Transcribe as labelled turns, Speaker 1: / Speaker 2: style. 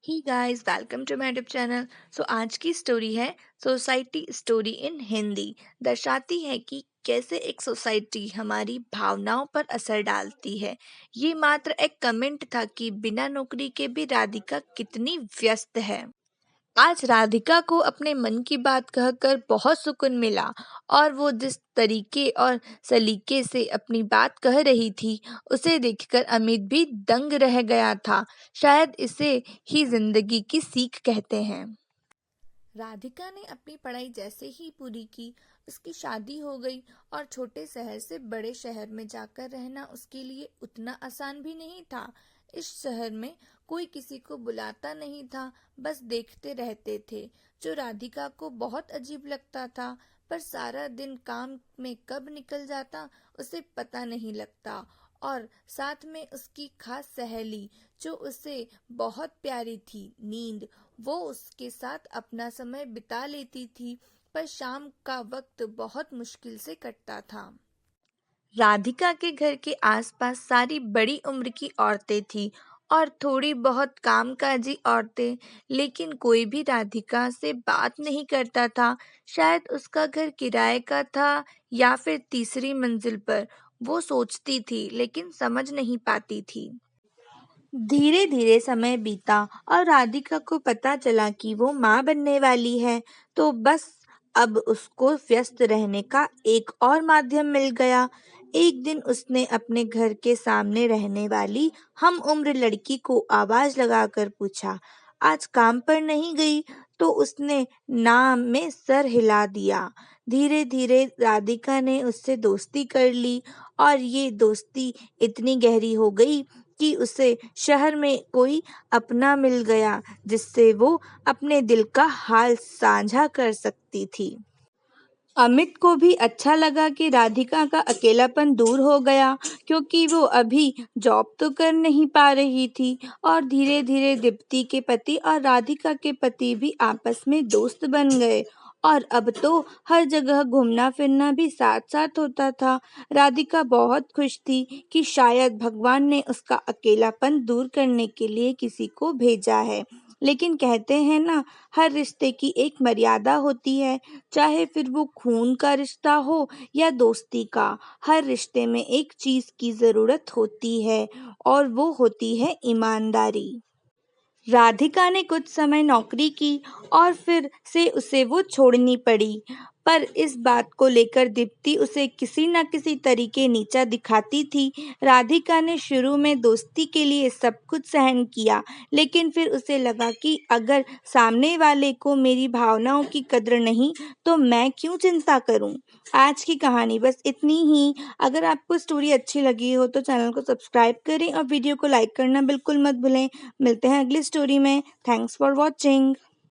Speaker 1: He guys, welcome to my YouTube channel. So आज की story है सोसाइटी स्टोरी इन हिंदी। दर्शाती है कि कैसे एक सोसाइटी हमारी भावनाओं पर असर डालती है। ये मात्र एक कमेंट था कि बिना नौकरी के भी राधिका कितनी व्यस्त है। आज राधिका को अपने मन की बात कहकर बहुत सुकून मिला और वो जिस तरीके और सलीके से अपनी बात कह रही थी उसे देखकर अमित भी दंग रह गया था। शायद इसे ही जिंदगी की सीख कहते हैं। राधिका ने अपनी पढ़ाई जैसे ही पूरी की उसकी शादी हो गई और छोटे शहर से बड़े शहर में जाकर रहना उसके लिए उतना आसान भी नहीं था। इस शहर में कोई किसी को बुलाता नहीं था, बस देखते रहते थे, जो राधिका को बहुत अजीब लगता था। पर सारा दिन काम में कब निकल जाता उसे पता नहीं लगता। और साथ में उसकी खास सहेली जो उसे बहुत प्यारी थी, नींद, वो उसके साथ अपना समय बिता लेती थी। पर शाम का वक्त बहुत मुश्किल से कटता था। राधिका के घर के आसपास सारी बड़ी उम्र की औरतें थीं और थोड़ी बहुत कामकाजी औरतें, लेकिन कोई भी राधिका से बात नहीं करता था। शायद उसका घर किराए का था या फिर तीसरी मंजिल पर। वो सोचती थी लेकिन समझ नहीं पाती थी। धीरे धीरे समय बीता और राधिका को पता चला कि वो माँ बनने वाली है, तो बस अब उसको व्यस्त रहने का एक और माध्यम मिल गया। एक दिन उसने अपने घर के सामने रहने वाली हम उम्र लड़की को आवाज लगाकर पूछा, आज काम पर नहीं गई? तो उसने नाम में सर हिला दिया। धीरे धीरे राधिका ने उससे दोस्ती कर ली और ये दोस्ती इतनी गहरी हो गई कि उसे शहर में कोई अपना मिल गया जिससे वो अपने दिल का हाल साझा कर सकती थी। अमित को भी अच्छा लगा कि राधिका का अकेलापन दूर हो गया, क्योंकि वो अभी जॉब तो कर नहीं पा रही थी। और धीरे धीरे दीप्ति के पति और राधिका के पति भी आपस में दोस्त बन गए और अब तो हर जगह घूमना फिरना भी साथ साथ होता था। राधिका बहुत खुश थी कि शायद भगवान ने उसका अकेलापन दूर करने के लिए किसी को भेजा है। लेकिन कहते हैं ना, हर रिश्ते की एक मर्यादा होती है, चाहे फिर वो खून का रिश्ता हो या दोस्ती का। हर रिश्ते में एक चीज की जरूरत होती है और वो होती है ईमानदारी। राधिका ने कुछ समय नौकरी की और फिर से उसे वो छोड़नी पड़ी। पर इस बात को लेकर दीप्ति उसे किसी न किसी तरीके नीचा दिखाती थी। राधिका ने शुरू में दोस्ती के लिए सब कुछ सहन किया, लेकिन फिर उसे लगा कि अगर सामने वाले को मेरी भावनाओं की कद्र नहीं तो मैं क्यों चिंता करूं। आज की कहानी बस इतनी ही। अगर आपको स्टोरी अच्छी लगी हो तो चैनल को सब्सक्राइब करें और वीडियो को लाइक करना बिल्कुल मत भूलें। मिलते हैं अगली स्टोरी में। Thanks for watching.